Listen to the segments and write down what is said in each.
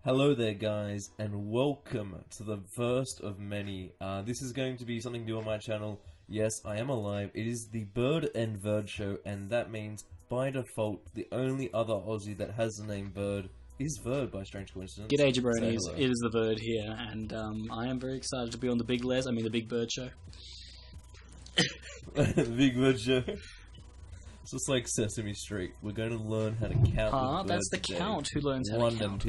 Hello there, guys, and welcome to the first of many. This is going to be something new on my channel. Yes, I am alive. It is the Bird and Bird show, and that means, by default, the only other Aussie that has the name Bird is Bird, by strange coincidence. G'day, jabronis. It is the Bird here, and I am very excited to be on the Big Big Bird show. The Big Bird show. It's just like Sesame Street. We're going to learn how to count. That's the today. count who learns how to count.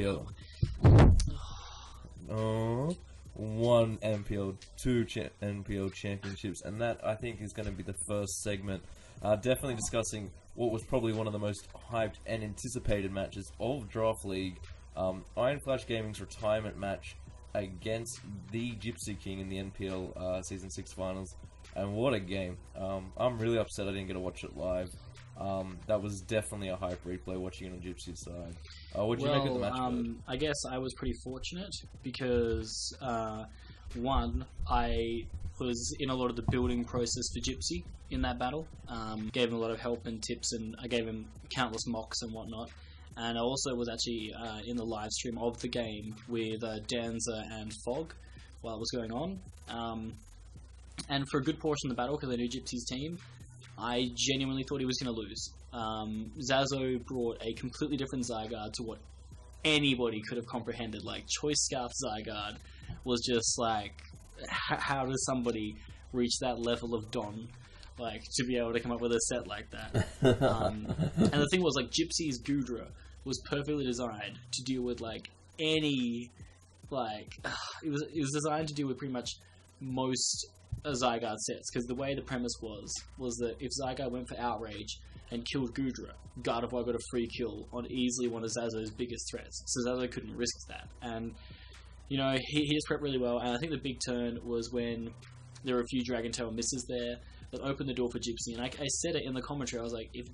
1 MPL, 2 NPL Championships, and that, I think, is going to be the first segment. Definitely discussing what was probably one of the most hyped and anticipated matches of Draft League. Iron Flash Gaming's retirement match against the Gypsy King in the NPL Season 6 Finals. And what a game. I'm really upset I didn't get to watch it live. That was definitely a hype replay watching it on Gypsy's side. What did you make of the match? I guess I was pretty fortunate because, one, I was in a lot of the building process for Gypsy in that battle. Gave him a lot of help and tips, and I gave him countless mocks and whatnot. And I also was actually in the live stream of the game with Danza and Fog while it was going on. And for a good portion of the battle, because I knew Gypsy's team, I genuinely thought he was going to lose. Zazo brought a completely different Zygarde to what anybody could have comprehended. Like, Choice Scarf Zygarde was just like, how does somebody reach that level of Don, like, to be able to come up with a set like that? And the thing was, like, Gypsy's Goodra was perfectly designed to deal with, like, any, like, it was designed to deal with pretty much most Zygarde sets, because the way the premise was that if Zygarde went for Outrage and killed Goodra, Gardevoir got a free kill on easily one of Zazo's biggest threats, so Zazo couldn't risk that. And, you know, he just prepped really well, and I think the big turn was when there were a few Dragon Tail misses there that opened the door for Gypsy, and I said it in the commentary, I was like, if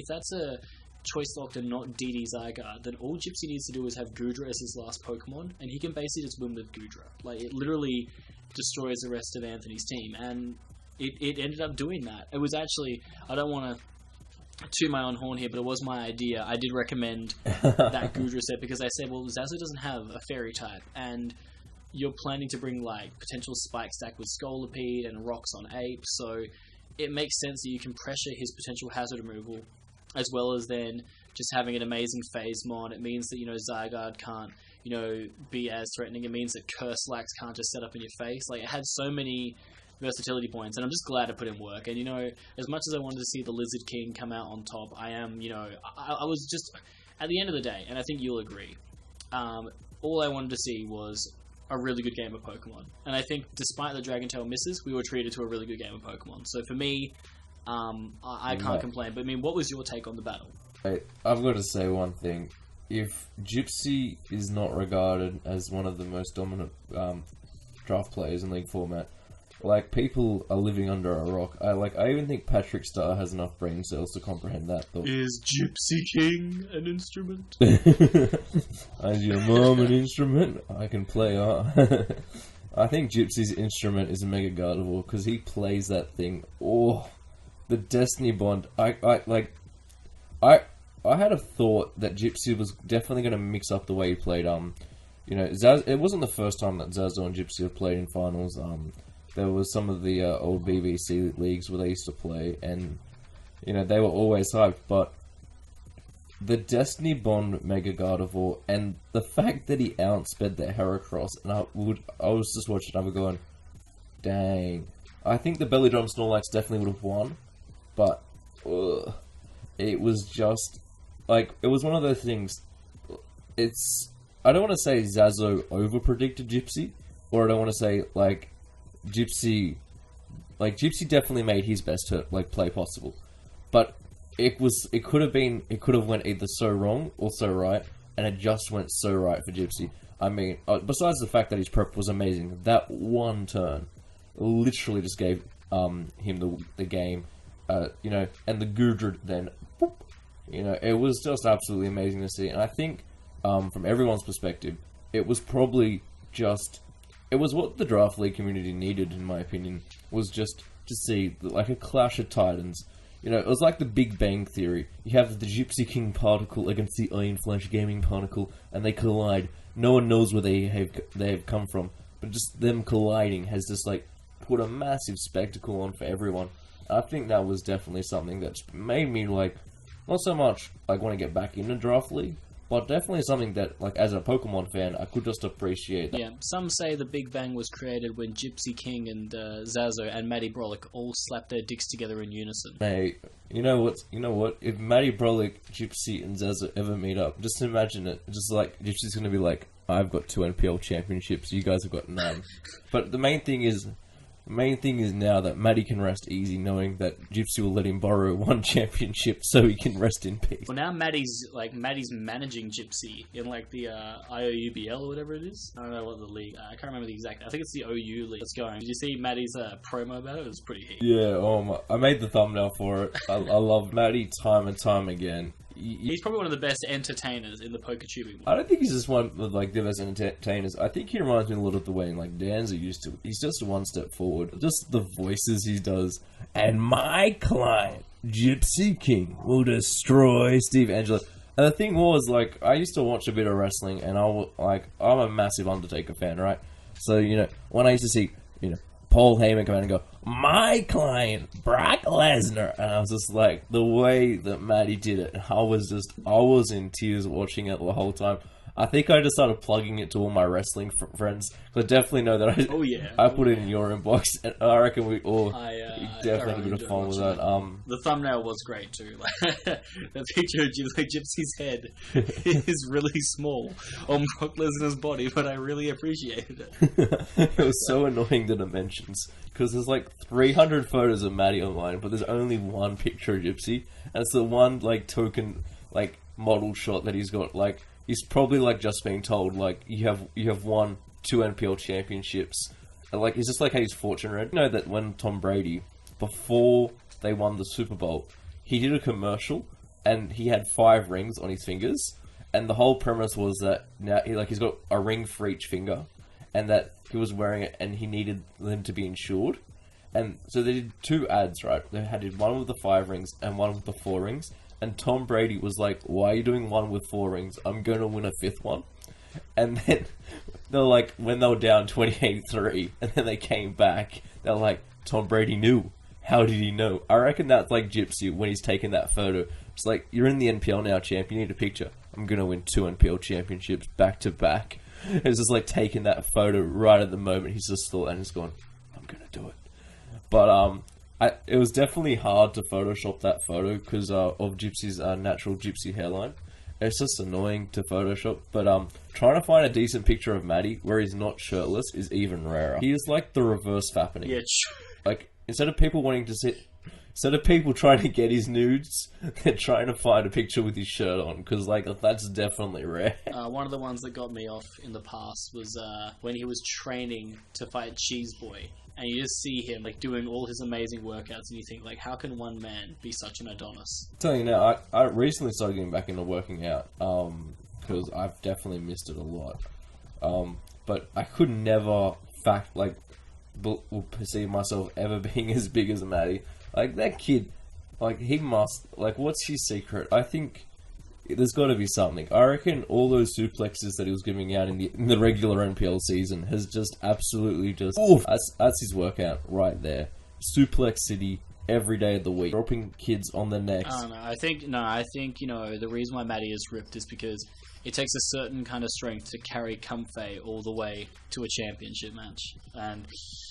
that's a choice locked and not DD Zygarde, then all Gypsy needs to do is have Goodra as his last Pokemon, and he can basically just win with Goodra. Like, it literally destroys the rest of Anthony's team, and it ended up doing that. It was actually, I don't want to toot my own horn here, but it was my idea. I did recommend that Goodra set because I said, well, Zazo doesn't have a Fairy type, and you're planning to bring, like, potential Spike Stack with Scolipede and Rocks on Ape, so it makes sense that you can pressure his potential hazard removal, as well as then just having an amazing phase mod. It means that, you know, Zygarde can't, you know, be as threatening. It means that Curse-Lax can't just set up in your face. Like, it had so many versatility points, and I'm just glad to put in work. And, you know, as much as I wanted to see the Lizard King come out on top, I am, you know, I was just, at the end of the day, and I think you'll agree, all I wanted to see was a really good game of Pokemon. And I think, despite the Dragon Tail misses, we were treated to a really good game of Pokemon. So for me, I can't complain. But, I mean, what was your take on the battle? I've got to say one thing. If Gypsy is not regarded as one of the most dominant draft players in League format, like, people are living under a rock. I even think Patrick Star has enough brain cells to comprehend that thought. Is Gypsy King an instrument? Is your mom an instrument? I can play art. I think Gypsy's instrument is a Mega Gardevoir, because he plays that thing. Oh, the Destiny Bond. I had a thought that Gypsy was definitely going to mix up the way he played. You know, it wasn't the first time that Zazo and Gypsy have played in finals. There was some of the old BBC leagues where they used to play, and, you know, they were always hyped. But the Destiny Bond Mega Gardevoir, and the fact that he outsped the Heracross, and I was just watching, I was going, dang. I think the Belly Drum Snorlax definitely would have won, but it was just, like, it was one of those things. I don't want to say Zazo over-predicted Gypsy, or I don't want to say, like, Gypsy definitely made his best play possible, but it could have went either so wrong or so right, and it just went so right for Gypsy. I mean, besides the fact that his prep was amazing, that one turn literally just gave him the game. You know, and the Goodra then, boop, you know, it was just absolutely amazing to see. And I think, from everyone's perspective, it was probably just, it was what the Draft League community needed, in my opinion, was just to see, like, a clash of titans. You know, it was like the Big Bang Theory. You have the Gypsy King particle against the Iron Flash Gaming particle, and they collide. No one knows where they have come from, but just them colliding has just like put a massive spectacle on for everyone. I think that was definitely something that's made me like not so much like want to get back into Draft League, but definitely something that, like, as a Pokemon fan, I could just appreciate that. Yeah, some say the Big Bang was created when Gypsy King and Zazo and Matty Brolic all slapped their dicks together in unison. Hey, you know what? If Matty Brolic, Gypsy, and Zazo ever meet up, just imagine it. Just like, Gypsy's gonna be like, I've got 2 NPL championships, you guys have got none. But the main thing is now that Matty can rest easy, knowing that Gypsy will let him borrow 1 championship so he can rest in peace. Well, now Matty's managing Gypsy in like the IOUBL or whatever it is. I don't know what the league. I can't remember the exact. I think it's the OU league that's going. Did you see Matty's promo about it? It was pretty heat. Yeah. I made the thumbnail for it. I love Matty time and time again. He's probably one of the best entertainers in the poker tubing world. I don't think he's just one of like the best entertainers. I think he reminds me a lot of the way like Danza used to. He's just one step forward. Just the voices he does. And my client, Gypsy King, will destroy Steve Angelo. And the thing was, like, I used to watch a bit of wrestling, and I'm a massive Undertaker fan, right? So, you know, when I used to see, you know, Paul Heyman come out and go, my client, Brock Lesnar. And I was just like, the way that Matty did it, I was in tears watching it the whole time. I think I just started plugging it to all my wrestling friends. Because I definitely know that I put it in your inbox, and I reckon we all definitely had a bit of fun with that. The thumbnail was great too. Like, the picture of Gypsy's head is really small on Brock Lesnar's body, but I really appreciated it. It was so annoying, the dimensions. Because there's like 300 photos of Matty online, but there's only one picture of Gypsy. And it's the one, like, token, like, model shot that he's got. Like, he's probably, like, just being told, like, you have won 2 NPL championships. And, like, it's just like how he's fortune read. You know that when Tom Brady, before they won the Super Bowl, he did a commercial, and he had 5 rings on his fingers. And the whole premise was that now he's got a ring for each finger, and that he was wearing it, and he needed them to be insured. And so they did 2 ads, right? They did one with the 5 rings and one with the 4 rings. And Tom Brady was like, why are you doing one with 4 rings? I'm going to win a 5th one. And then they're like, when they were down 28-3, and then they came back, they're like, Tom Brady knew. How did he know? I reckon that's like Gypsy when he's taking that photo. It's like, you're in the NPL now, champ. You need a picture. I'm going to win 2 NPL championships back to back. It's just like taking that photo right at the moment he's just thought, and he's gone, I'm going to do it. But it was definitely hard to Photoshop that photo because of Gypsy's natural Gypsy hairline. It's just annoying to Photoshop. But trying to find a decent picture of Matty where he's not shirtless is even rarer. He is like the reverse fappening. Yeah, like, instead of people trying to get his nudes, they're trying to find a picture with his shirt on, because, like, that's definitely rare. One of the ones that got me off in the past was when he was training to fight Cheese Boy, and you just see him, like, doing all his amazing workouts, and you think, like, how can one man be such an Adonis? I'm telling you now, I recently started getting back into working out, because I've definitely missed it a lot. But I could never perceive myself ever being as big as Matty. Like, that kid, like, he must, like, what's his secret? I think there's got to be something. I reckon all those suplexes that he was giving out in the regular NPL season has just absolutely just, that's his workout right there. Suplex City every day of the week, dropping kids on their necks. I think, you know, the reason why Matty is ripped is because it takes a certain kind of strength to carry Comfey all the way to a championship match. And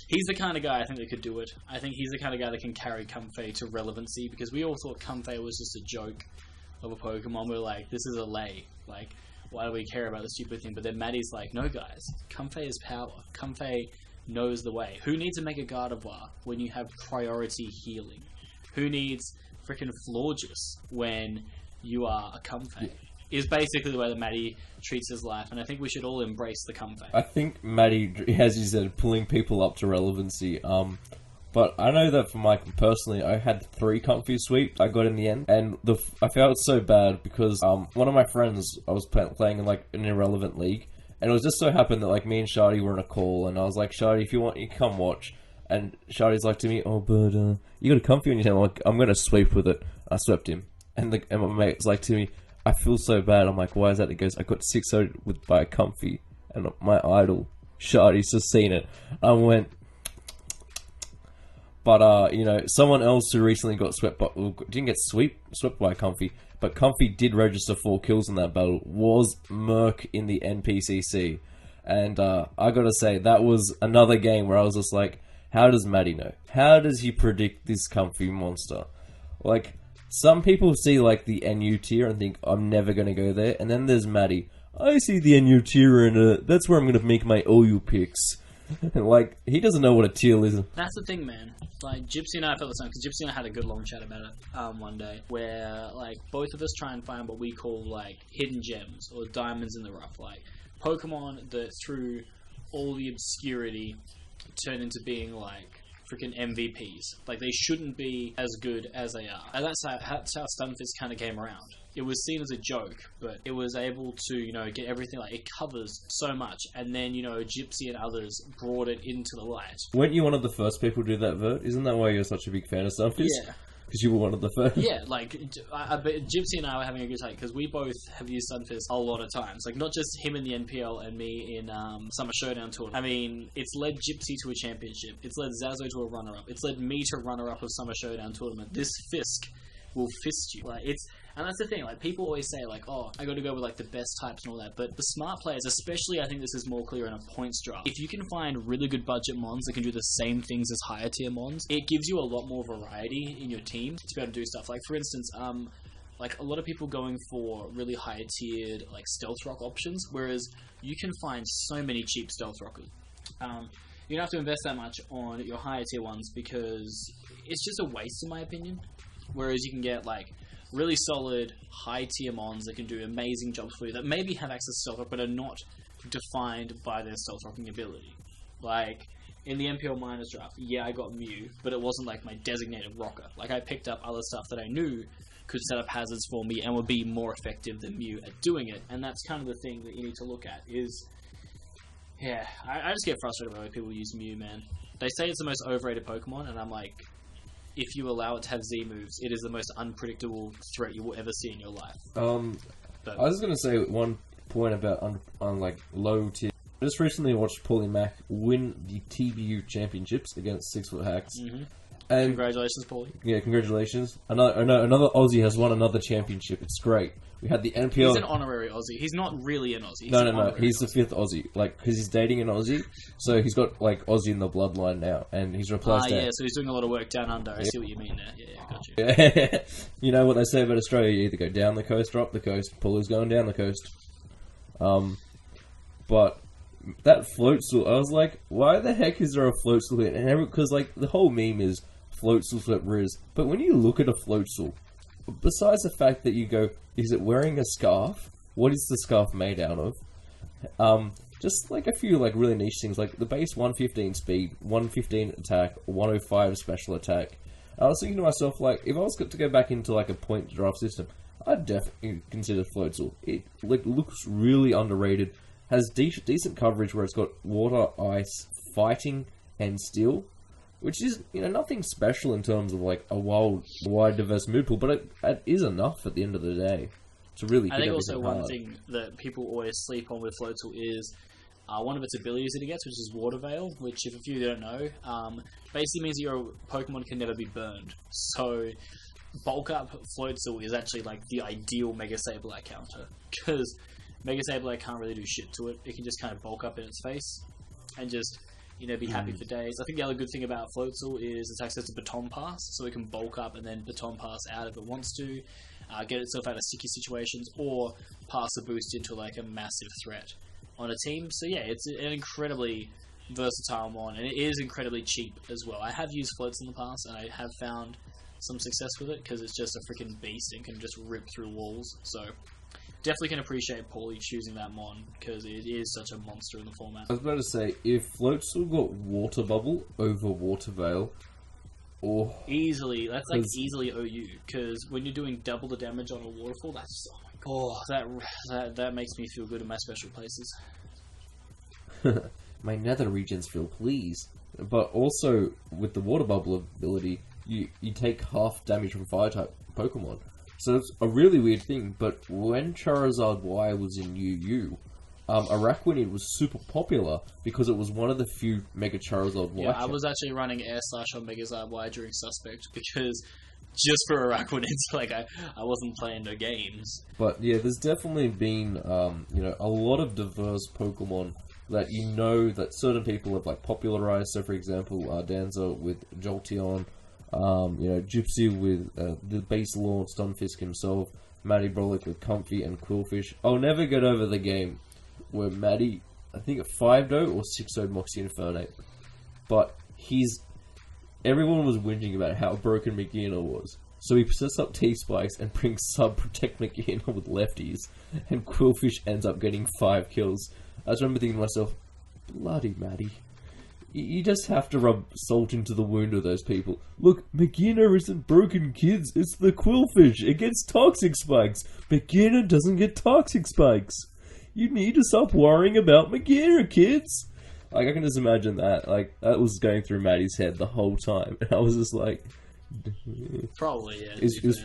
he's the kind of guy I think that could do it. I think he's the kind of guy that can carry Comfey to relevancy, because we all thought Comfey was just a joke of a Pokemon. We were like, this is a lay. Like, why do we care about this stupid thing? But then Matty's like, no guys, Comfey is power. Comfey knows the way. Who needs a Mega Gardevoir when you have priority healing? Who needs freaking Florges when you are a Comfey? Is basically the way that Matty treats his life, and I think we should all embrace the Comfey. I think Matty, as you said, pulling people up to relevancy. But I know that for Mike personally, I had 3 Comfy sweeps I got in the end, and I felt so bad because one of my friends, I was playing in like an irrelevant league, and it was just so happened that like me and Shardy were in a call, and I was like, Shardy, if you want, you come watch. And Shardy's like to me, oh, but you got a comfy on your hand. I'm like, I'm going to sweep with it. I swept him. And my mate's like to me, I feel so bad. I'm like, why is that? He goes, I got 6-0 by a comfy. And my idol, Shardy's just seen it. I went... But, you know, someone else who recently got swept by... Well, didn't get swept by Comfy, but Comfy did register 4 kills in that battle, was Merc in the NPCC. And I gotta say, that was another game where I was just like, how does Matty know? How does he predict this Comfy monster? Like, some people see, like, the NU tier and think, I'm never gonna go there. And then there's Matty. I see the NU tier and that's where I'm gonna make my OU picks. Like, he doesn't know what a teal is. That's the thing, man. Like, Gypsy and I felt the same, because Gypsy and I had a good long chat about it one day, where, like, both of us try and find what we call, like, hidden gems, or diamonds in the rough. Like, Pokemon that, through all the obscurity, turn into being, like, freaking MVPs. Like, they shouldn't be as good as they are. And that's how Stunfisk kind of came around. It was seen as a joke, but it was able to, you know, get everything, like, it covers so much, and then, you know, Gypsy and others brought it into the light. Weren't you one of the first people to do that, Vert? Isn't that why you're such a big fan of Stunfisk? Yeah. Because you were one of the first? Yeah, like, but Gypsy and I were having a good time, because we both have used Stunfisk a lot of times. Like, not just him in the NPL and me in Summer Showdown tournament. I mean, it's led Gypsy to a championship. It's led Zazo to a runner-up. It's led me to runner-up of Summer Showdown tournament. This Fisk will fist you. Like, it's... And that's the thing, like, people always say, like, oh, I gotta go with, like, the best types and all that, but the smart players, especially, I think this is more clear in a points draft, if you can find really good budget mons that can do the same things as higher tier mons, it gives you a lot more variety in your team to be able to do stuff. Like, for instance, like, a lot of people going for really higher tiered, like, stealth rock options, whereas you can find so many cheap stealth rockers. You don't have to invest that much on your higher tier ones, because it's just a waste, in my opinion, whereas you can get, like, really solid, high-tier mons that can do amazing jobs for you, that maybe have access to stealth rock, but are not defined by their stealth rocking ability. Like, in the MPL Miners draft, yeah, I got Mew, but it wasn't, like, my designated rocker. Like, I picked up other stuff that I knew could set up hazards for me and would be more effective than Mew at doing it, and that's kind of the thing that you need to look at, is... Yeah, I just get frustrated by when people use Mew, man. They say it's the most overrated Pokemon, and I'm like... If you allow it to have Z moves, it is the most unpredictable threat you will ever see in your life. I was going to say one point about on like low tier. I just recently watched Paulie Mac win the TBU championships against 6 Foot Hacks. Mm-hmm. And congratulations, Paulie. Yeah, congratulations. Another Aussie has won another championship. It's great. We had the NPL. He's an honorary Aussie. He's not really an Aussie. No. He's the 5th Aussie. Like, because he's dating an Aussie, so he's got like Aussie in the bloodline now, and he's replaced. Yeah, so he's doing a lot of work down under. I see what you mean there. Yeah, got you. Yeah. You know what they say about Australia? You either go down the coast or up the coast. Paulie's going down the coast. But that floatzel, I was like, why the heck is there a floatzel here? And because like the whole meme is floatzel flip Riz, but when you look at a floatzel, besides the fact that you go, is it wearing a scarf? What is the scarf made out of? Just like a few like really niche things, like the base 115 speed, 115 attack, 105 special attack. I was thinking to myself, like, if I was to go back into like a point draft system, I'd definitely consider floatzel. It like looks really underrated. Has decent coverage where it's got water, ice, fighting, and steel, which is, you know, nothing special in terms of like a wide diverse mood pool, but it is enough at the end of the day to really hit everything also hard. One thing that people always sleep on with Floatzel is one of its abilities that it gets, which is Water Veil, which if a few don't know, basically means your Pokemon can never be burned. So bulk up Floatzel is actually like the ideal Mega Sableye counter, because Mega Sableye can't really do shit to it. It can just kind of bulk up in its face and just, you know, be happy for days. I think the other good thing about Floatzel is its access to Baton Pass, so it can bulk up and then Baton Pass out if it wants to, get itself out of sticky situations, or pass a boost into like a massive threat on a team. So yeah, it's an incredibly versatile mon, and it is incredibly cheap as well. I have used Floats in the past, and I have found some success with it, because it's just a freaking beast and can just rip through walls. So definitely can appreciate Paulie choosing that mon, because it is such a monster in the format. I was about to say, if Floatzel got Water Bubble over Water Veil, oh, easily, that's like easily OU, because when you're doing double the damage on a waterfall, that's, oh my god, that makes me feel good in my special places. My nether regions feel pleased. But also, with the water bubble ability, you take half damage from fire-type Pokemon. So it's a really weird thing, but when Charizard Y was in UU, Araquanid was super popular because it was one of the few Mega Charizard Y. Yeah, I was actually running Air Slash on Megazard Y during Suspect because just for Araquanids, like I wasn't playing no games. But yeah, there's definitely been a lot of diverse Pokemon that that certain people have like popularized. So for example, Danza with Jolteon, Gypsy with the base launch Stunfisk himself, Matty Brolic with Comfy and Quillfish. I'll never get over the game where Matty, I think it 5-0 or 6-0 Moxie Infernape, but everyone was whinging about how broken Magina was. So he sets up T-Spikes and brings sub-protect Magina with lefties, and Quillfish ends up getting 5 kills. I just remember thinking to myself, bloody Matty. You just have to rub salt into the wound of those people. Look, Magina isn't broken, kids. It's the Quillfish. It gets Toxic Spikes. Magina doesn't get Toxic Spikes. You need to stop worrying about Magina, kids. Like, I can just imagine that. Like, that was going through Matty's head the whole time. And I was just like... Probably, yeah.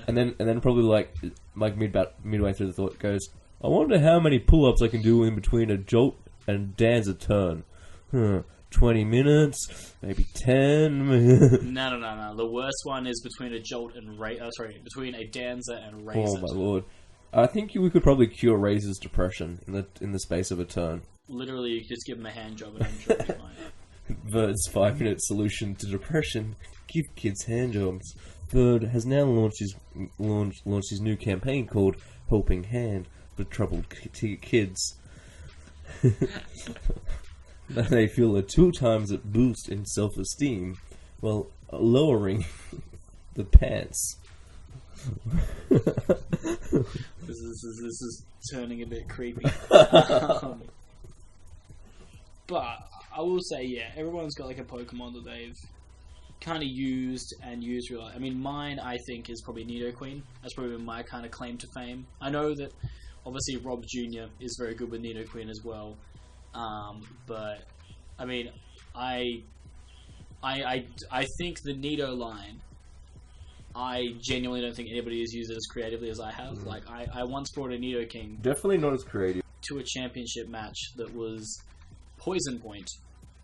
And then probably like midway through the thought goes, I wonder how many pull-ups I can do in between a Jolt and Dan's a turn. 20 minutes, maybe 10. No. The worst one is between a Jolt and between a Danza and Razor. Oh my lord! I think we could probably cure Razor's depression in the space of a turn. Literally, you could just give him a hand job and I'm sure he'll be fine. Bird's 5-minute solution to depression: give kids hand jobs. Bird has now launched his new campaign called Helping Hand for Troubled Kids. They feel a 2 times a boost in self-esteem while lowering the pants. This is turning a bit creepy. But I will say, yeah, everyone's got like a Pokemon that they've kind of used real. I mean, mine I think is probably Nidoqueen. That's probably my kind of claim to fame. I know that obviously Rob Jr. is very good with Nidoqueen as well. But I mean, I think the Nido line, I genuinely don't think anybody has used it as creatively as I have. Mm-hmm. Like I once brought a Nidoking definitely not as creative to a championship match that was Poison Point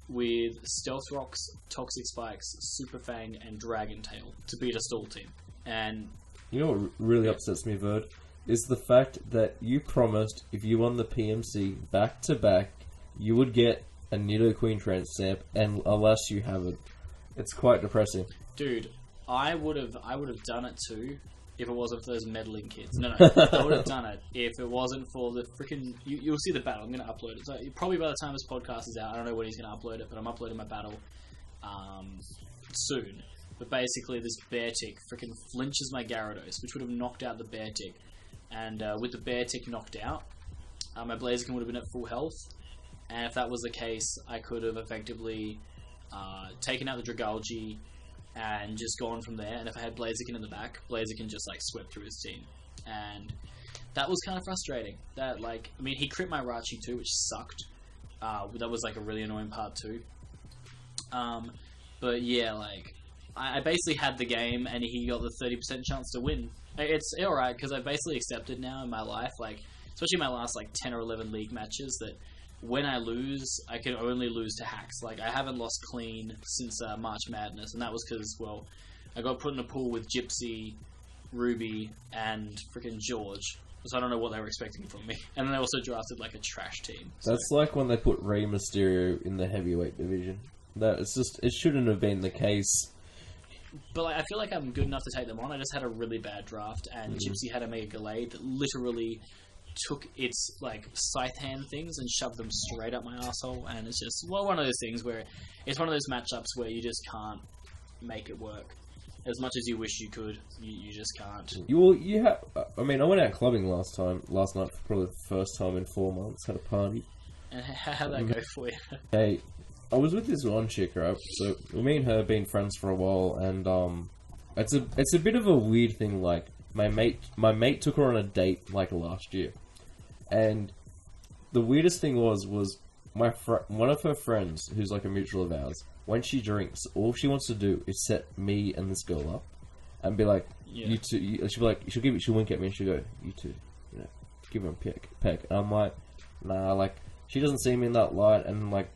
with Stealth Rocks, Toxic Spikes, Super Fang, and Dragon Tail to beat a stall team. And you know what really upsets me, Bird, is the fact that you promised if you won the PMC back to back, you would get a Nidoqueen Trance Stamp, and alas, you haven't. It's quite depressing. Dude, I would have done it too if it wasn't for those meddling kids. No, I would have done it if it wasn't for the freaking... You'll see the battle. I'm going to upload it. So probably by the time this podcast is out, I don't know when he's going to upload it, but I'm uploading my battle soon. But basically, this Beartic freaking flinches my Gyarados, which would have knocked out the Beartic. And with the Beartic knocked out, my Blaziken would have been at full health. And if that was the case, I could have effectively taken out the Dragalge and just gone from there. And if I had Blaziken in the back, Blaziken just like swept through his team. And that was kind of frustrating. That he crit my Rachi too, which sucked. That was like a really annoying part too. But yeah, I basically had the game and he got the 30% chance to win. It's alright, because I've basically accepted now in my life, especially my last 10 or 11 league matches, that when I lose, I can only lose to hacks. I haven't lost clean since March Madness, and that was because, I got put in a pool with Gypsy, Ruby, and freaking George. So I don't know what they were expecting from me. And then they also drafted a trash team. So. That's like when they put Rey Mysterio in the heavyweight division. It shouldn't have been the case. But I feel like I'm good enough to take them on. I just had a really bad draft, and Gypsy had a Mega Gallade that literally took its scythe hand things and shoved them straight up my asshole. And it's just one of those things where it's one of those matchups where you just can't make it work. As much as you wish you could, you just can't. You have. I went out clubbing last night, for probably the first time in 4 months. Had a party. And how'd that go for you? Hey, I was with this one chick, right? So me and her have been friends for a while, and it's a bit of a weird thing. My mate took her on a date last year, and the weirdest thing was one of her friends, who's like a mutual of ours, when she drinks, all she wants to do is set me and this girl up, and be like, "You two." She'll be like, she'll wink at me and she'll go, "You two, you know, give him a peck." And I'm like, nah, like she doesn't see me in that light, and like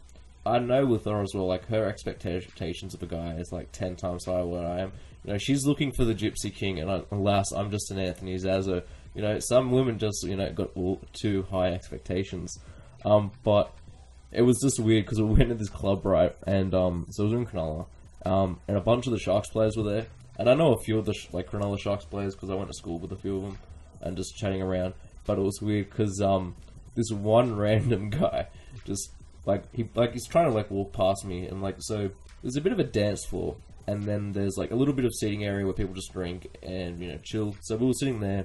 I know with her as well, like her expectations of a guy is like 10 times higher than I am. You know, she's looking for the Gypsy King, and alas, I'm just an Anthony Zazzo. You know, some women just, you know, got all too high expectations. But it was just weird because we went to this club, right? And so it was in Cronulla, and a bunch of the Sharks players were there. And I know a few of the Cronulla Sharks players because I went to school with a few of them, and just chatting around. But it was weird because this one random guy just he's trying to walk past me, and so there's a bit of a dance floor, and then there's like a little bit of seating area where people just drink and, you know, chill. So we were sitting there.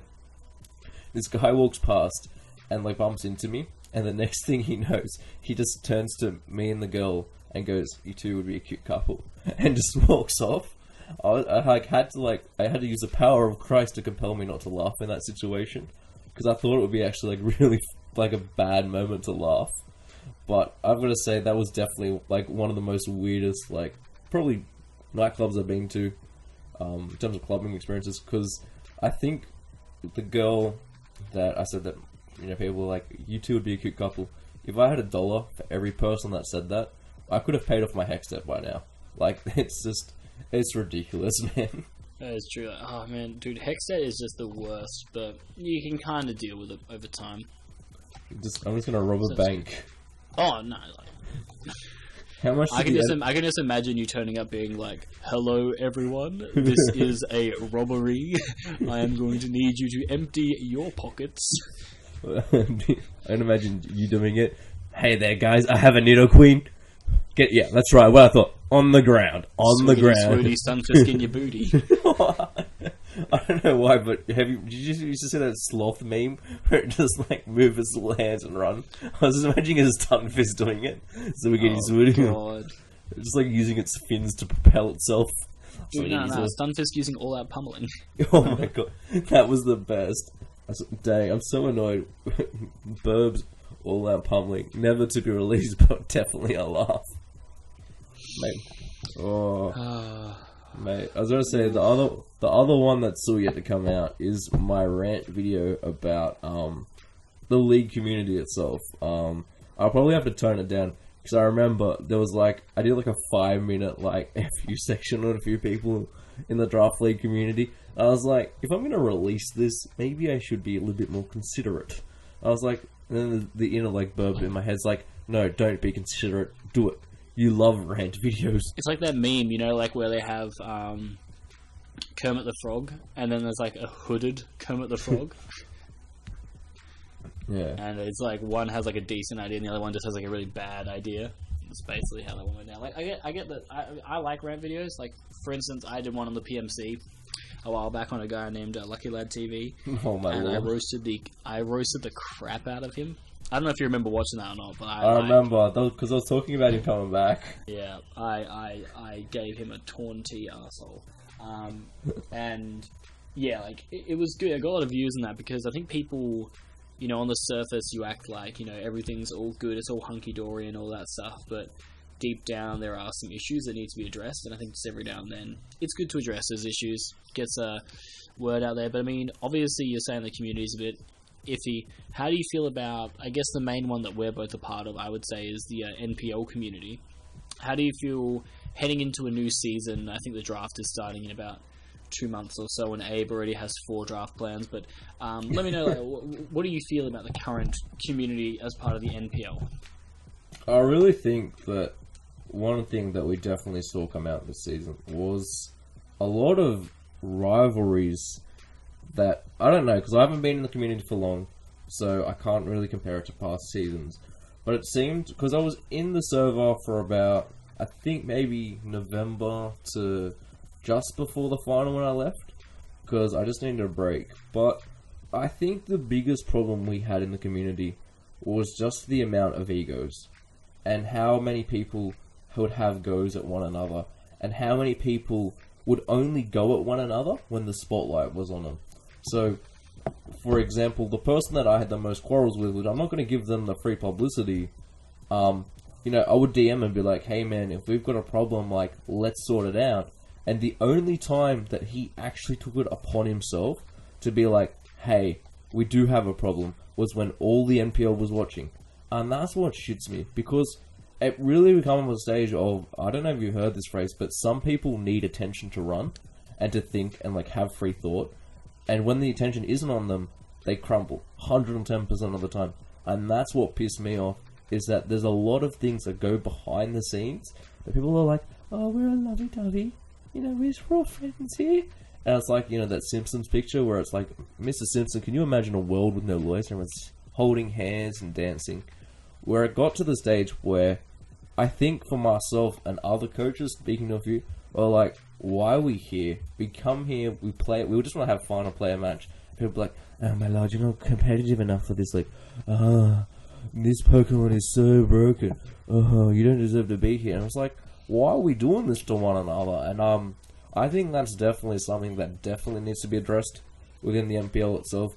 This guy walks past and bumps into me, and the next thing he knows, he just turns to me and the girl and goes, "You two would be a cute couple," and just walks off. I had to use the power of Christ to compel me not to laugh in that situation, because I thought it would be actually really a bad moment to laugh. But I've got to say that was definitely one of the most weirdest probably nightclubs I've been to in terms of clubbing experiences, because I think the girl that I said that, you know, people were like, "You two would be a cute couple." If I had $1 for every person that said that, I could have paid off my hex debt by now. It's ridiculous, man. That is true. Oh man, dude, hex debt is just the worst, but you can kind of deal with it over time. I'm just gonna rob a bank. Oh no! How much? I can just imagine you turning up being like, "Hello, everyone. This is a robbery. I am going to need you to empty your pockets." I can imagine you doing it. "Hey there, guys. I have a Nido Queen. Yeah, that's right. What I thought. On the ground. The ground. Swooty, sunfisk in your booty." I don't know why, but did you used to see that sloth meme where it just move its little hands and run? I was just imagining a stunfisk doing it, so we get used to it. Just using its fins to propel itself. Dude, no, stunfisk using all-out pummeling. Oh my god, that was the best. Dang, I'm so annoyed. Birb's all-out pummeling, never to be released, but definitely a laugh. Mate. Oh. Mate, I was gonna say the other one that's still yet to come out is my rant video about the league community itself. I'll probably have to tone it down because I remember there was I did a 5-minute FU section on a few people in the draft league community. I was like, if I'm gonna release this, maybe I should be a little bit more considerate. I was like, and then the inner Birb in my head's like, no, don't be considerate, do it. You love rant videos. It's like that meme, you know, where they have Kermit the Frog, and then there's a hooded Kermit the Frog. Yeah. And it's one has a decent idea, and the other one just has a really bad idea. That's basically how that one went down. I get that. I like rant videos. For instance, I did one on the PMC a while back on a guy named Lucky Lad TV. Oh my and lord! I roasted the crap out of him. I don't know if you remember watching that or not, but I remember because I was talking about him coming back. Yeah, I gave him a torn T arsehole. And yeah, it was good. I got a lot of views on that because I think people, you know, on the surface you act like, you know, everything's all good, it's all hunky-dory and all that stuff, but deep down there are some issues that need to be addressed, and I think just every now and then it's good to address those issues, gets a word out there. But I mean, obviously you're saying the community's a bit iffy. How do you feel about, I guess the main one that we're both a part of, I would say, is the NPL community. How do you feel heading into a new season? I think the draft is starting in about 2 months or so, and Abe already has 4 draft plans, but let me know, what do you feel about the current community as part of the NPL? I really think that one thing that we definitely saw come out this season was a lot of rivalries that, I don't know, because I haven't been in the community for long, so I can't really compare it to past seasons. But it seemed, because I was in the server for about, I think maybe November to just before the final when I left, because I just needed a break. But I think the biggest problem we had in the community was just the amount of egos, and how many people would have goes at one another, and how many people would only go at one another when the spotlight was on them. So, for example, the person that I had the most quarrels with, I'm not going to give them the free publicity, I would DM and be like, hey man, if we've got a problem, like, let's sort it out. And the only time that he actually took it upon himself to be like, hey, we do have a problem, was when all the NPL was watching. And that's what shits me, because it really becomes a stage of, I don't know if you heard this phrase, but some people need attention to run and to think and like have free thought. And when the attention isn't on them, they crumble 110% of the time. And that's what pissed me off, is that there's a lot of things that go behind the scenes that people are like, oh, we're a lovey-dovey, we're all friends here. And it's like, that Simpsons picture where it's like, Mr. Simpson, can you imagine a world with no lawyers? Everyone's holding hands and dancing. Where it got to the stage where I think for myself and other coaches, speaking of you, are like, why are we here? We come here, we play, we just want to have fun and play a match. People are like, oh my lord, you're not competitive enough for this. Like, this Pokemon is so broken. Oh, you don't deserve to be here. And I was like, why are we doing this to one another? And I think that's definitely something that definitely needs to be addressed within the NPL itself.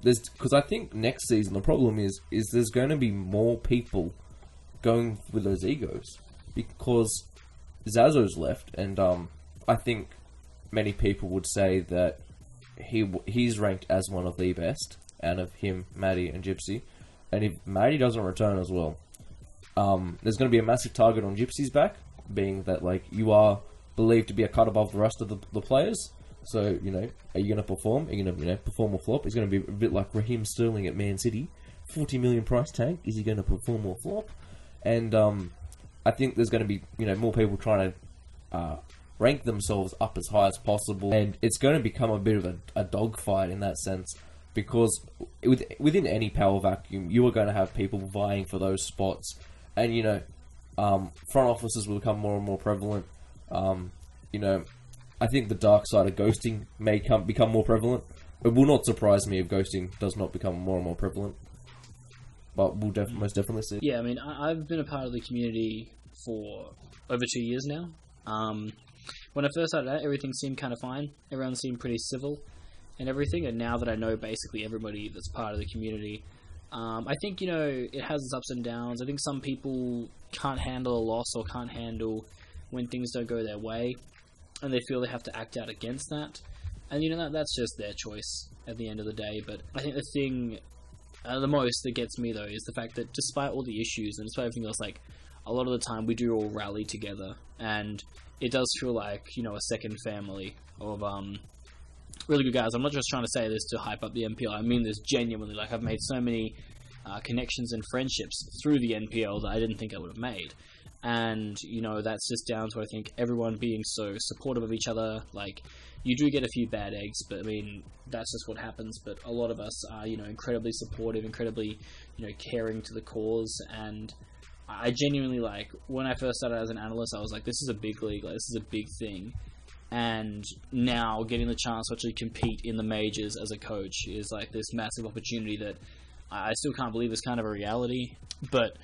Because I think next season the problem is there's going to be more people going with those egos, because Zazo's left, and I think many people would say that he's ranked as one of the best out of him, Matty, and Gypsy. And if Matty doesn't return as well, there's going to be a massive target on Gypsy's back, being that like you are believed to be a cut above the rest of the players. So, are you going to perform? Are you going to, perform or flop? It's going to be a bit like Raheem Sterling at Man City. 40 million price tag. Is he going to perform or flop? And I think there's going to be, more people trying to rank themselves up as high as possible. And it's going to become a bit of a dogfight in that sense. Because within any power vacuum, you are going to have people vying for those spots. And, front offices will become more and more prevalent. I think the dark side of ghosting may become more prevalent. It will not surprise me if ghosting does not become more and more prevalent. But we'll most definitely see. Yeah, I mean, I've been a part of the community for over 2 years now. When I first started out, everything seemed kind of fine. Everyone seemed pretty civil and everything. And now that I know basically everybody that's part of the community, I think, it has its ups and downs. I think some people can't handle a loss or can't handle when things don't go their way, and they feel they have to act out against that. And, that's just their choice at the end of the day. But I think the thing, the most that gets me, though, is the fact that despite all the issues and despite everything else, like, a lot of the time we do all rally together. And it does feel like, a second family of really good guys. I'm not just trying to say this to hype up the NPL. I mean this genuinely. Like, I've made so many connections and friendships through the NPL that I didn't think I would have made. And, that's just down to, I think, everyone being so supportive of each other. Like, you do get a few bad eggs, but, I mean, that's just what happens. But a lot of us are, incredibly supportive, incredibly, caring to the cause. And I genuinely, like, when I first started as an analyst, I was like, this is a big league. Like, this is a big thing. And now getting the chance to actually compete in the majors as a coach is, like, this massive opportunity that I still can't believe is kind of a reality. But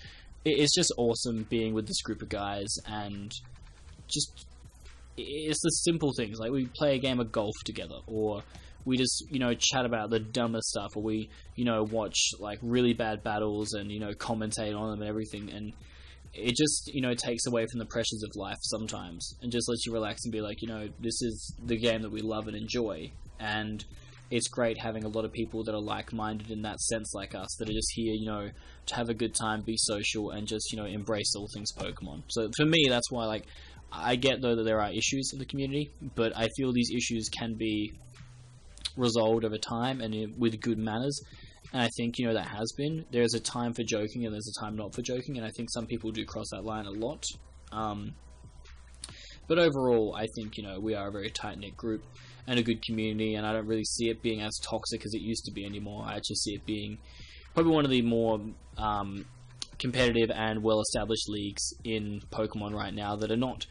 it's just awesome being with this group of guys, and just, it's the simple things, like we play a game of golf together, or we just, chat about the dumbest stuff, or we, watch like really bad battles and, commentate on them and everything, and it just, takes away from the pressures of life sometimes, and just lets you relax and be like, this is the game that we love and enjoy. And it's great having a lot of people that are like-minded in that sense, like us, that are just here, to have a good time, be social, and just, embrace all things Pokemon. So for me, that's why, like, I get, though, that there are issues in the community, but I feel these issues can be resolved over time and with good manners. And I think, that has been. There's a time for joking and there's a time not for joking, and I think some people do cross that line a lot. But overall, I think, we are a very tight-knit group and a good community, and I don't really see it being as toxic as it used to be anymore. I actually see it being probably one of the more competitive and well-established leagues in Pokemon right now that are not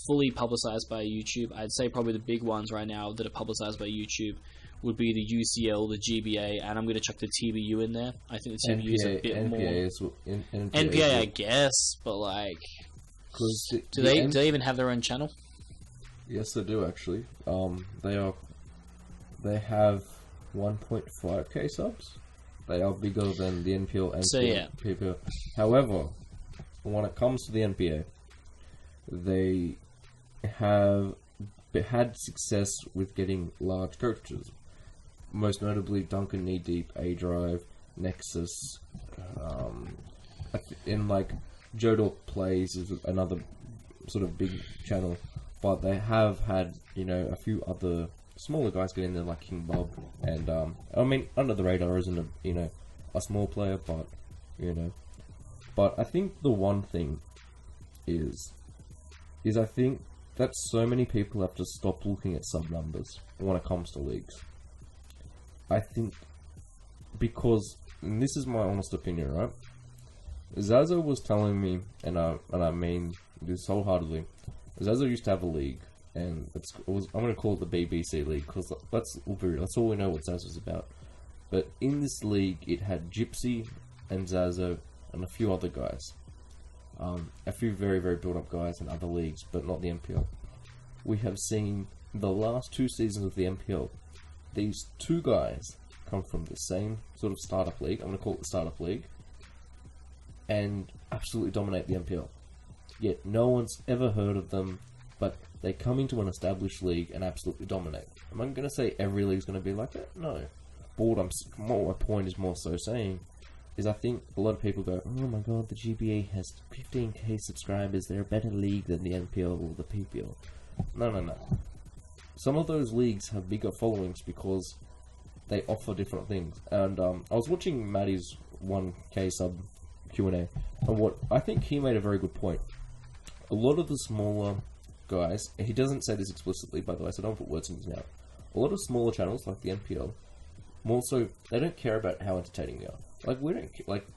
fully publicized by YouTube. I'd say probably the big ones right now that are publicized by YouTube would be the UCL, the GBA, and I'm going to chuck the TBU in there. I think the TBU is a bit more... NPA, I guess, but like... Do they even have their own channel? Yes, they do actually. They have 1.5k subs. They are bigger than the NPL and So, yeah. PPL. However, when it comes to the NBA, they have had success with getting large coaches. Most notably, Duncan Knee Deep, A Drive, Nexus, in like Jodor Plays is another sort of big channel, but they have had a few other smaller guys get in there like King Bob, and I mean Under the Radar isn't a small player, but I think the one thing is I think that so many people have to stop looking at sub numbers when it comes to leagues. I think because, and this is my honest opinion, right? Zazo was telling me, and I mean this wholeheartedly. Zazo used to have a league, and I'm going to call it the BBC League, because that's all we know what Zazo's about. But in this league, it had Gypsy and Zazo and a few other guys. A few very, very built-up guys in other leagues, but not the NPL. We have seen the last 2 seasons of the NPL, these 2 guys come from the same sort of startup league, I'm going to call it the startup league, and absolutely dominate the NPL. Yet no one's ever heard of them, but they come into an established league and absolutely dominate. Am I going to say every league's going to be like that? No. But what my point is more so saying is I think a lot of people go, oh my god, the GBA has 15k subscribers, they're a better league than the NPL or the PPL. No. Some of those leagues have bigger followings because they offer different things. And I was watching Matty's 1k sub Q&A, and what I think he made a very good point. A lot of the smaller guys, he doesn't say this explicitly, by the way, so don't put words in his mouth. A lot of smaller channels like the NPL, more so, they don't care about how entertaining they are. Like, we don't, like,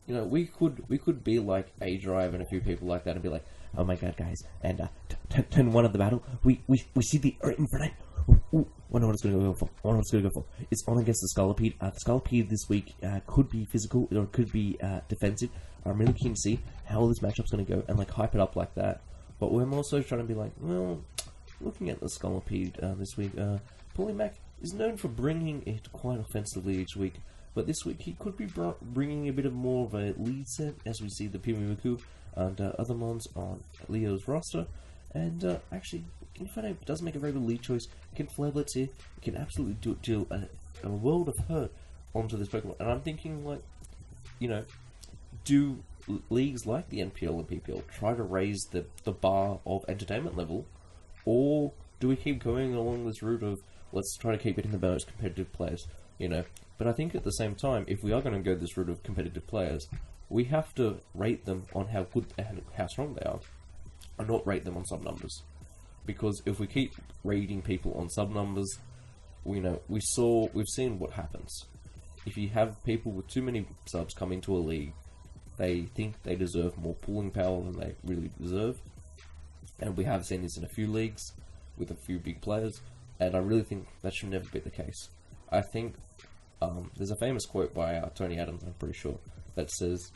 we could be like A Drive and a few people like that and be like, oh my god, guys, and turn 1 of the battle, we see the Infinite. Ooh, I know what it's going to go for. It's on against the Scolipede. The Scolipede this week could be physical or it could be defensive. I'm really keen to see how this matchup's going to go and like hype it up like that. But we're also trying to be like, well, looking at the Scolipede this week, Polymac is known for bringing it quite offensively each week. But this week he could be bringing a bit of more of a lead set, as we see the Pimimuku and other mons on Leo's roster. And actually, Infinite does make a very good lead choice. It can flare blitz here. It can absolutely deal a world of hurt onto this Pokemon. And I'm thinking, like, do leagues like the NPL and PPL try to raise the bar of entertainment level? Or do we keep going along this route of, let's try to keep it in the most competitive players, But I think at the same time, if we are going to go this route of competitive players, we have to rate them on how good and how strong they are, and not rate them on sub numbers. Because if we keep rating people on sub numbers, we've seen what happens. If you have people with too many subs come into a league, they think they deserve more pulling power than they really deserve. And we have seen this in a few leagues with a few big players, and I really think that should never be the case. I think there's a famous quote by Tony Adams, I'm pretty sure, that says,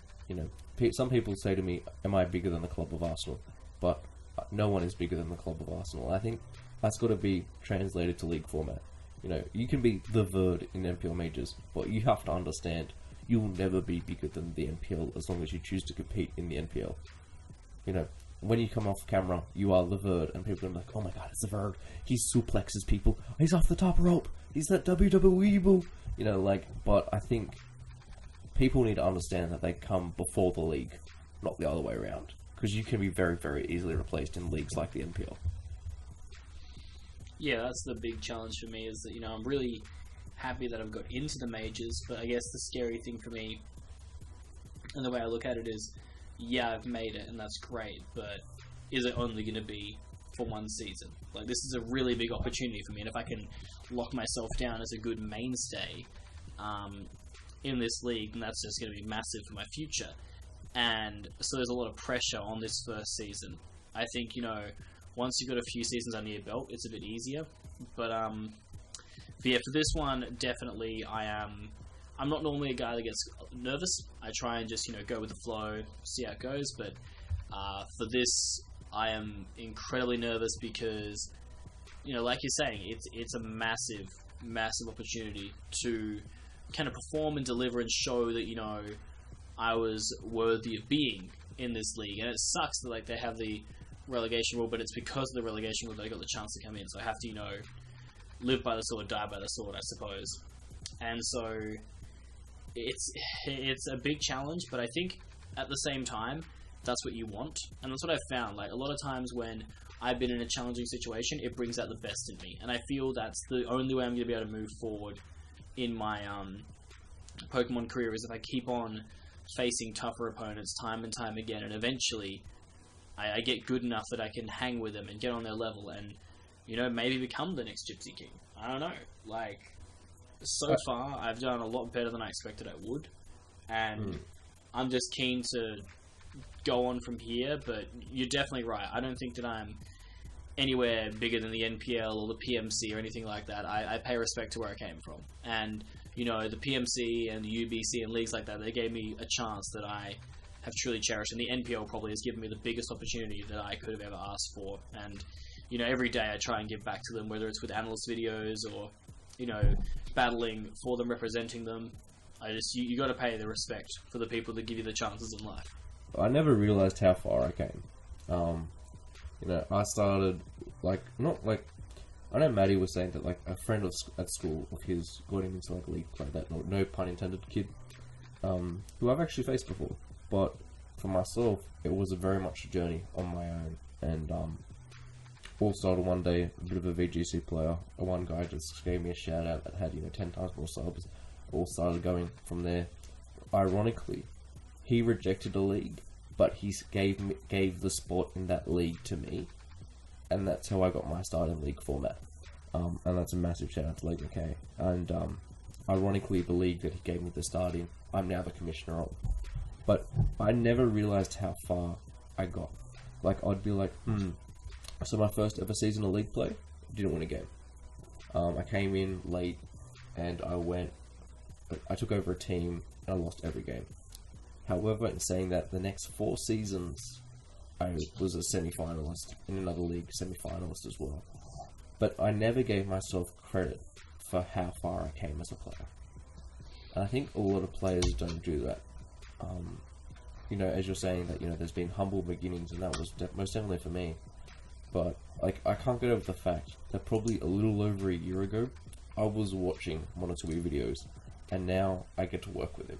some people say to me, am I bigger than the club of Arsenal? But no one is bigger than the club of Arsenal. I think that's got to be translated to league format. You can be the Birb in NPL majors, but you have to understand you'll never be bigger than the NPL as long as you choose to compete in the NPL. When you come off camera, you are the Birb, and people are like, oh my god, it's the Birb. He suplexes people. He's off the top rope. He's that WWE boo. But I think people need to understand that they come before the league, not the other way around. Because you can be very, very easily replaced in leagues like the NPL. Yeah, that's the big challenge for me, is that, I'm really happy that I've got into the majors, but I guess the scary thing for me, and the way I look at it is, yeah, I've made it, and that's great, but is it only going to be for one season? Like, this is a really big opportunity for me, and if I can lock myself down as a good mainstay in this league, then that's just going to be massive for my future. And so there's a lot of pressure on this first season. I think, once you've got a few seasons under your belt, it's a bit easier. But yeah, for this one, definitely I'm not normally a guy that gets nervous. I try and just, go with the flow, see how it goes. But for this, I am incredibly nervous because, like you're saying, it's a massive, massive opportunity to kind of perform and deliver and show that, I was worthy of being in this league. And it sucks that, like, they have the relegation rule, but it's because of the relegation rule that I got the chance to come in. So I have to, live by the sword, die by the sword, I suppose. And so it's a big challenge, but I think at the same time, that's what you want. And that's what I've found. Like, a lot of times when I've been in a challenging situation, it brings out the best in me. And I feel that's the only way I'm going to be able to move forward in my Pokemon career, is if I keep on facing tougher opponents time and time again, and eventually I get good enough that I can hang with them and get on their level and, maybe become the next Gypsy King. I don't know. Like, so far, I've done a lot better than I expected I would. And I'm just keen to go on from here, but you're definitely right. I don't think that I'm anywhere bigger than the NPL or the PMC or anything like that. I pay respect to where I came from. And, the PMC and the UBC and leagues like that, they gave me a chance that I have truly cherished. And the NPL probably has given me the biggest opportunity that I could have ever asked for. And, every day I try and give back to them, whether it's with analyst videos or, battling for them, representing them. You got to pay the respect for the people that give you the chances in life. I never realized how far I came. I started, I know Matty was saying that, a friend at school of his got him into, league play, that no pun intended kid, who I've actually faced before. But for myself, it was very much a journey on my own. And, all started one day, a bit of a VGC player. One guy just gave me a shout out that had, 10 times more subs. All started going from there. Ironically, he rejected a league, but he gave the spot in that league to me, and that's how I got my start in league format. And that's a massive shout out to League McKay. And ironically, the league that he gave me the start in, I'm now the commissioner of. But I never realized how far I got. I'd be like, So my first ever season of league play, didn't win a game. I came in late, and I took over a team, and I lost every game. However, in saying that, the next 4 seasons, I was a semi-finalist in another league, semi-finalist as well. But I never gave myself credit for how far I came as a player. And I think a lot of players don't do that. As you're saying that, there's been humble beginnings, and that was most definitely for me. But, I can't get over the fact that probably a little over a year ago, I was watching Mono videos, and now I get to work with him.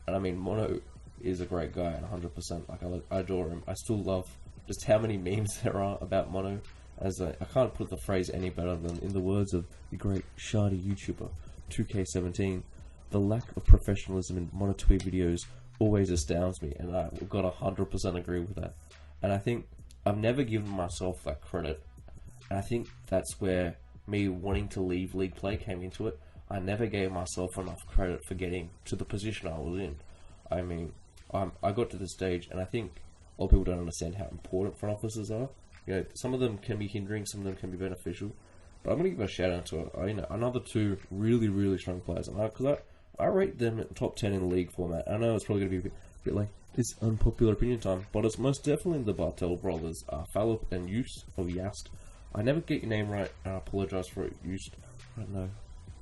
And I mean, Mono is a great guy, and 100%, I adore him. I still love just how many memes there are about Mono. I can't put the phrase any better than, in the words of the great shardy YouTuber, 2K17, the lack of professionalism in Mono videos always astounds me, and I've got 100% agree with that. And I think I've never given myself that credit, and I think that's where me wanting to leave league play came into it. I never gave myself enough credit for getting to the position I was in. I mean, I got to this stage, and I think a lot of people don't understand how important front offices are. Some of them can be hindering, some of them can be beneficial. But I'm going to give a shout out to another 2 really, really strong players, because I rate them at top 10 in league format. I know it's probably going to be a bit like, it's unpopular opinion time, but it's most definitely the Birbtales brothers, Philip and Yust. I never get your name right, and I apologise for it, Yust. I don't know.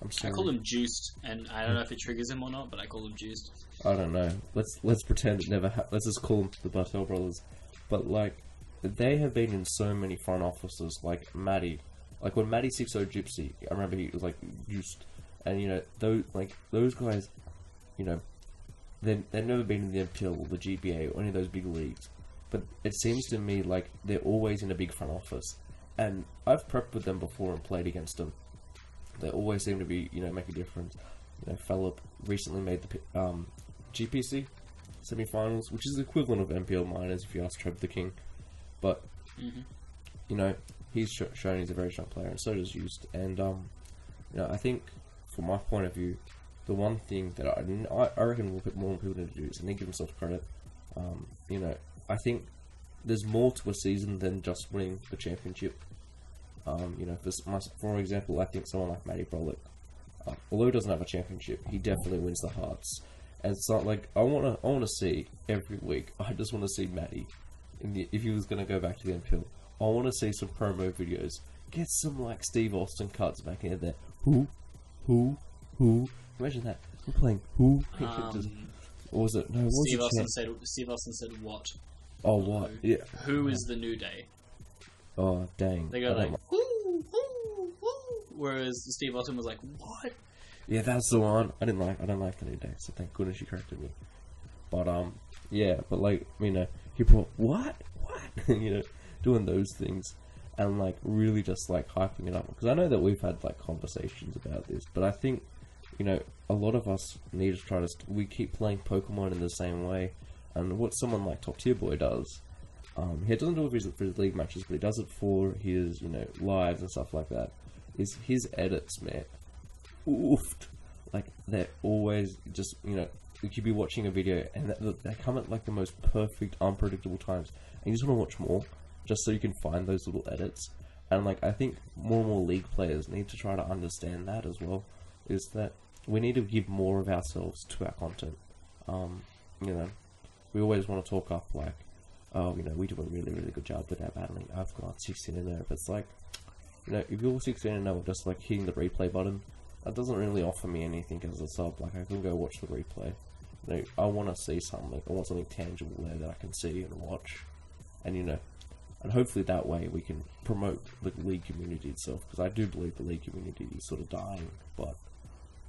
I'm sorry. I call him Juiced, and I don't know if it triggers him or not, but I call him Juiced. I don't know. Let's pretend it never let's just call them the Birbtales brothers. But, they have been in so many front offices, like Matty. When Matty 6-0 Gypsy, I remember he was, Yust. And, those guys, they've never been in the MPL or the GBA or any of those big leagues, but it seems to me like they're always in a big front office. And I've prepped with them before and played against them. They always seem to be, make a difference. Philip recently made the GPC semi-finals, which is the equivalent of MPL minors if you ask Trev the King. But he's shown he's a very strong player, and so does Used. And I think from my point of view, the one thing that I reckon a little bit more people need to do is they need to give themselves credit. I think there's more to a season than just winning the championship. For example, I think someone like Matty Brolick, although he doesn't have a championship, he definitely wins the hearts. And it's not I want to see every week. I just want to see Matty if he was going to go back to the MPL. I want to see some promo videos. Get some Steve Austin cuts back in there. Who? Imagine that. We're playing who? What was it? No, what was Steve the Austin chant? Steve Austin said what? Oh, what? Yeah. Who is the New Day? Oh, dang. They go like, whoo, whoo, whoo. Whereas Steve Austin was like, what? Yeah, that's the one. I don't like the New Day, so thank goodness you corrected me. But, yeah, but like, you know, he brought, what? You know, doing those things. And, like, really just, like, hyping it up. Because I know that we've had, like, conversations about this. But I think, you know, a lot of us need to try to... we keep playing Pokemon in the same way. And what someone like Top Tier Boy does... he doesn't do it for his league matches, but he does it for his, you know, lives and stuff like that. Is his edits, man. Oof. Like, they're always just, you know... you could be watching a video, and they come at, like, the most perfect, unpredictable times. And you just want to watch more. Just so you can find those little edits. And, like, I think more and more League players need to try to understand that as well. Is that we need to give more of ourselves to our content. You know, we always want to talk up, like, oh, you know, we do a really, really good job with our battling. I've got 16-0. But it's like, you know, if you're 16-0 just, like, hitting the replay button, that doesn't really offer me anything as a sub. Like, I can go watch the replay. You know, I want to see something. I want something tangible there that I can see and watch. And, you know, and hopefully that way we can promote the League community itself, because I do believe the League community is sort of dying, but,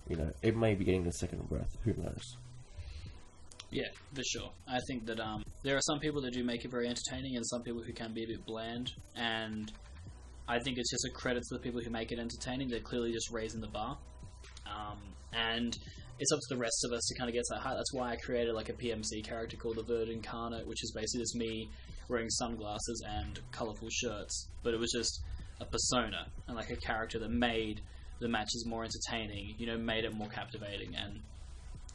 you know, it may be getting a second breath, who knows. Yeah, for sure. I think that there are some people that do make it very entertaining and some people who can be a bit bland, and I think it's just a credit to the people who make it entertaining. They're clearly just raising the bar, and it's up to the rest of us to kind of get to that height. That's why I created like a PMC character called the Bird Incarnate, which is basically just me wearing sunglasses and colourful shirts, but it was just a persona and like a character that made the matches more entertaining, you know, made it more captivating, and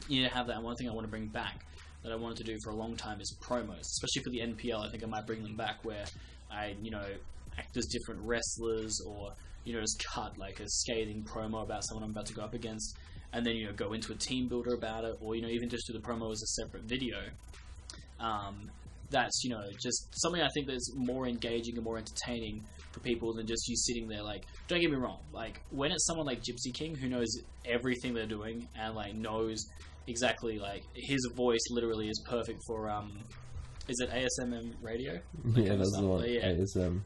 you know, have that. And one thing I want to bring back that I wanted to do for a long time is promos, especially for the NPL. I think I might bring them back where I, you know, act as different wrestlers, or, you know, just cut like a scathing promo about someone I'm about to go up against, and then, you know, go into a team builder about it, or, you know, even just do the promo as a separate video. That's, you know, just something I think that's more engaging and more entertaining for people than just you sitting there. Like, don't get me wrong, like, when it's someone like Gypsy King who knows everything they're doing and, like, knows exactly, like, his voice literally is perfect for, is it ASMM radio? Yeah, that's the one, yeah. ASM.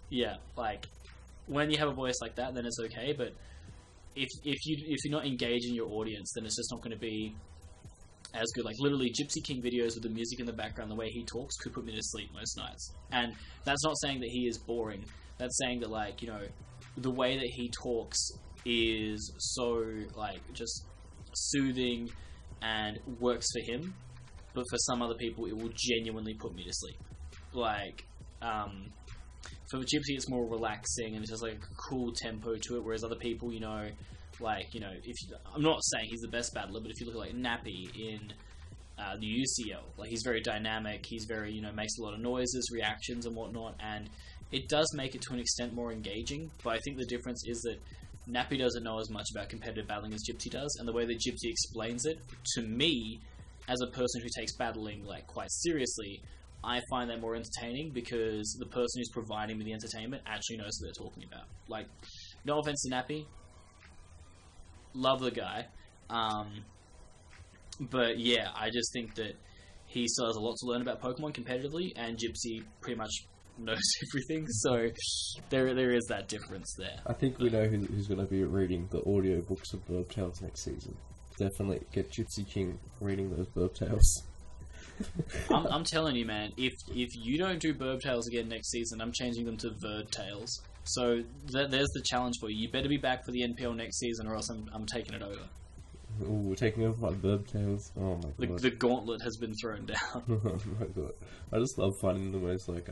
Yeah, like, when you have a voice like that, then it's okay, but if you're not engaging your audience, then it's just not going to be as good. Like, literally, Gypsy King videos with the music in the background, the way he talks, could put me to sleep most nights. And that's not saying that he is boring. That's saying that, like, you know, the way that he talks is so, like, just soothing and works for him. But for some other people, it will genuinely put me to sleep. Like, for Gypsy, it's more relaxing and it's just, like, a cool tempo to it, whereas other people, you know, like, you know, I'm not saying he's the best battler, but if you look at, like, Nappy in the UCL, like, he's very dynamic, he's very, you know, makes a lot of noises, reactions and whatnot, and it does make it to an extent more engaging, but I think the difference is that Nappy doesn't know as much about competitive battling as Gypsy does, and the way that Gypsy explains it, to me, as a person who takes battling, like, quite seriously, I find that more entertaining because the person who's providing me the entertainment actually knows what they're talking about. Like, no offense to Nappy, love the guy, but yeah, I just think that he still has a lot to learn about Pokemon competitively, and Gypsy pretty much knows everything, so there is that difference there. I think we know who's going to be reading the audio books of Birbtales next season. Definitely get Gypsy King reading those Birbtales. I'm telling you, man, if you don't do Birbtales again next season, I'm changing them to Birbtales. So there's the challenge for you. You better be back for the NPL next season, or else I'm taking it over. Ooh, we're taking over by Birbtales. Oh my god. The gauntlet has been thrown down. Oh my god. I just love finding the most, like,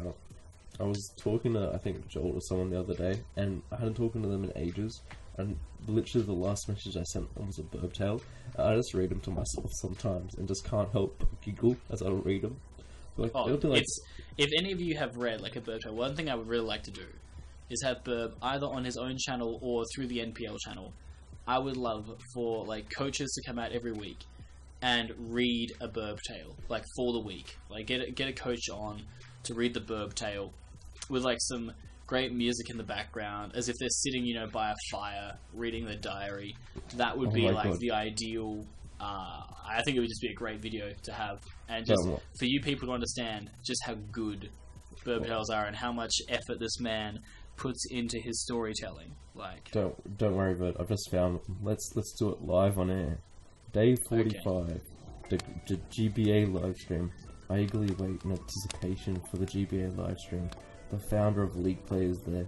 I was talking to, I think, Joel or someone the other day, and I hadn't talked to them in ages, and literally the last message I sent them was a Birbtale. I just read them to myself sometimes, and just can't help but giggle as I read them. Like, if any of you have read, like, a Birbtale, one thing I would really like to do is have Birb either on his own channel or through the NPL channel. I would love for, like, coaches to come out every week and read a Birbtale, like, for the week. Like, get a coach on to read the Birbtale with, like, some great music in the background, as if they're sitting, you know, by a fire, reading their diary. That would be, like, God, the ideal I think it would just be a great video to have, and just for you people to understand just how good Birbtales are and how much effort this man puts into his storytelling. Like, don't worry, but I've just found. Let's do it live on air. Day 45, okay. the GBA live stream. I eagerly wait in anticipation for the GBA live stream. The founder of League Players there.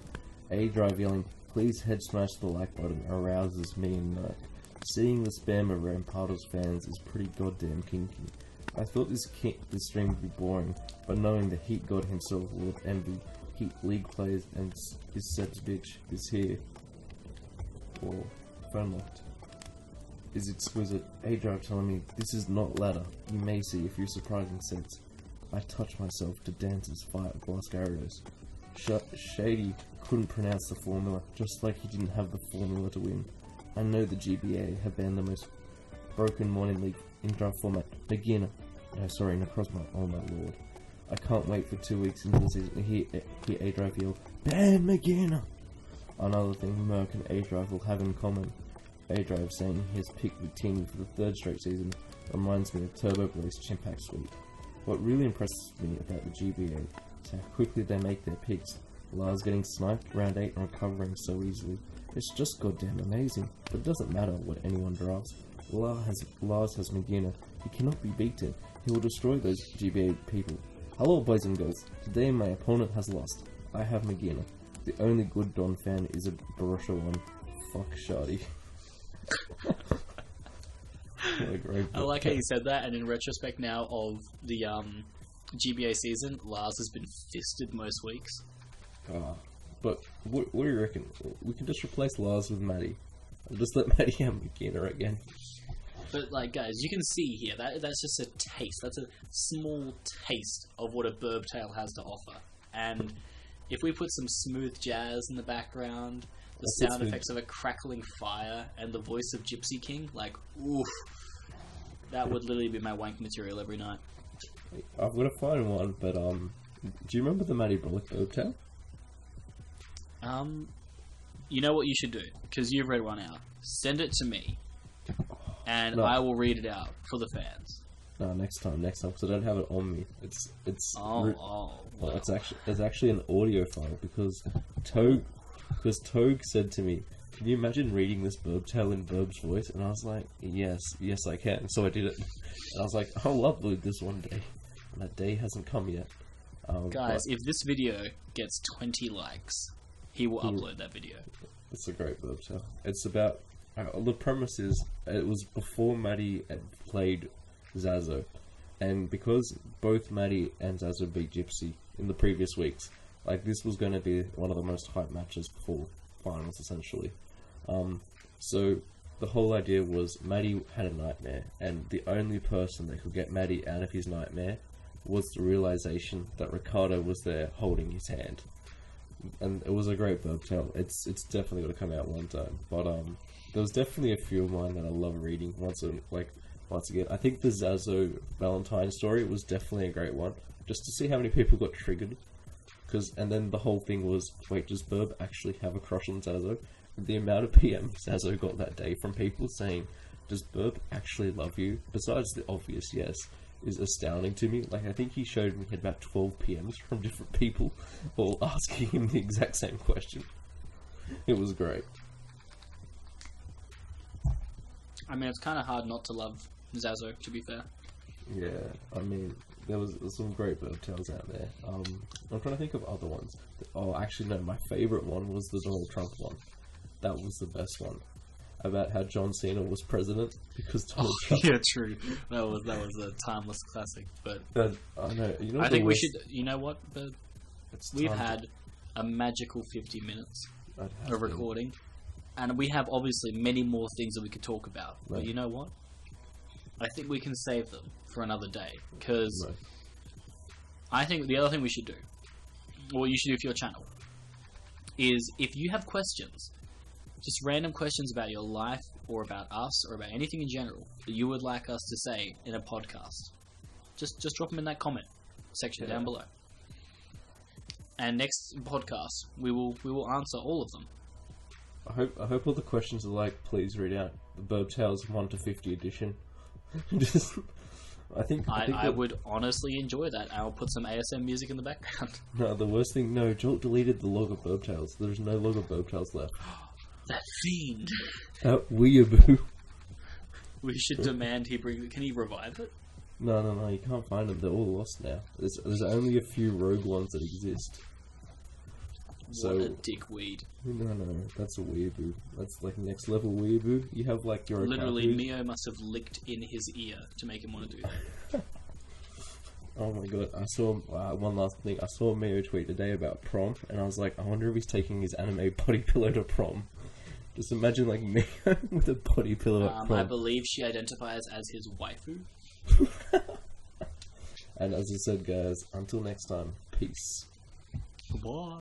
A-Drive yelling, "Please head smash the like button," arouses me and Merc. Seeing the spam of Birbtales fans is pretty goddamn kinky. I thought this stream would be boring, but knowing the Heat God himself, Lord Envy, Heat League Players, and is set bitch is here. Or phone locked. Is exquisite. A-Drive telling me, "This is not ladder. You may see a few surprising sets." I touch myself to Dance's fight at Blascarios. Shady couldn't pronounce the formula, just like he didn't have the formula to win. I know the GBA have been the most broken morning league in draft format. Beginner. No, sorry, Necrozma. Oh my lord. I can't wait for 2 weeks into the season to hear A-Drive yell, "Ban McGinner!" Another thing Merc and A-Drive will have in common. A-Drive saying he has picked Victini for the 3rd straight season reminds me of Turbo Blaze Chimpact Suite. What really impresses me about the GBA is how quickly they make their picks. Lars getting sniped round 8 and recovering so easily. It's just goddamn amazing, but it doesn't matter what anyone drafts. Lars has McGinner. He cannot be beaten. He will destroy those GBA people. Hello boys and girls, today my opponent has lost. I have McGinner. The only good Don fan is a Borussia one. Fuck Shardy. I like how you said that, and in retrospect now of the GBA season, Lars has been fisted most weeks. But what do you reckon? We can just replace Lars with Matty. And just let Matty have McGinner again. But, like, guys, you can see here, that's just a taste. That's a small taste of what a Birbtale has to offer. And if we put some smooth jazz in the background, the sound effects of a crackling fire, and the voice of Gypsy King, like, oof, that would literally be my wank material every night. I've got to find one, but, do you remember the Matty Bullock Birbtale? You know what you should do, because you've read one out. Send it to me, and I will read it out for the fans. No, next time, because I don't have it on me. It's actually an audio file, because Togue said to me, "Can you imagine reading this Birbtale in Birb's voice?" And I was like, yes I can. So I did it. And I was like, I'll upload this one day. And that day hasn't come yet. Guys, if this video gets 20 likes, he will upload that video. It's a great Birbtale. It's about... the premise is, it was before Matty had played Zazo. And because both Matty and Zazo beat Gypsy in the previous weeks, like, this was going to be one of the most hyped matches before finals, essentially. So the whole idea was Matty had a nightmare, and the only person that could get Matty out of his nightmare was the realization that Ricardo was there holding his hand. And it was a great Birbtale. It's definitely going to come out one time. But there was definitely a few of mine that I love reading. Once again, I think the Zazo Valentine story was definitely a great one, just to see how many people got triggered. And then the whole thing was, wait, does Birb actually have a crush on Zazo? The amount of PM Zazo got that day from people saying, "Does Birb actually love you?" Besides the obvious yes, is astounding to me. Like, I think he showed me he had about 12 PMs from different people, all asking him the exact same question. It was great. I mean, it's kind of hard not to love Zazo, to be fair. Yeah, I mean, there was some great Birbtales out there. I'm trying to think of other ones. Oh, actually, no, my favourite one was the Donald Trump one. That was the best one. About how John Cena was president because Donald Trump... Yeah, true. That was a timeless classic. But I know. You know, I think we should... You know what, Birb? We've had a magical 50 minutes of recording. And we have, obviously, many more things that we could talk about. Right. But you know what? I think we can save them for another day. Because I think the other thing we should do, or what you should do for your channel, is if you have questions, just random questions about your life, or about us, or about anything in general, that you would like us to say in a podcast, just drop them in that comment section down below. And next podcast, we will answer all of them. I hope all the questions are like, please read out the Birbtales 1 to 50 edition, Just, I would honestly enjoy that. I'll put some ASM music in the background. No, the worst thing. No, Jolt deleted the log of Birbtales. There's no log of Birbtales left. That fiend. That weeaboo. We should demand he bring. Can he revive it? No, you can't find them. They're all lost now. There's only a few rogue ones that exist. What a dickweed. No, that's a weeaboo. That's like next level weeaboo. You have like your Literally, Mio must have licked in his ear to make him want to do that. Oh my god, I saw one last thing. I saw Mio tweet today about prom, and I was like, I wonder if he's taking his anime body pillow to prom. Just imagine like Mio with a body pillow at prom. I believe she identifies as his waifu. And as I said, guys, until next time, peace. Bye.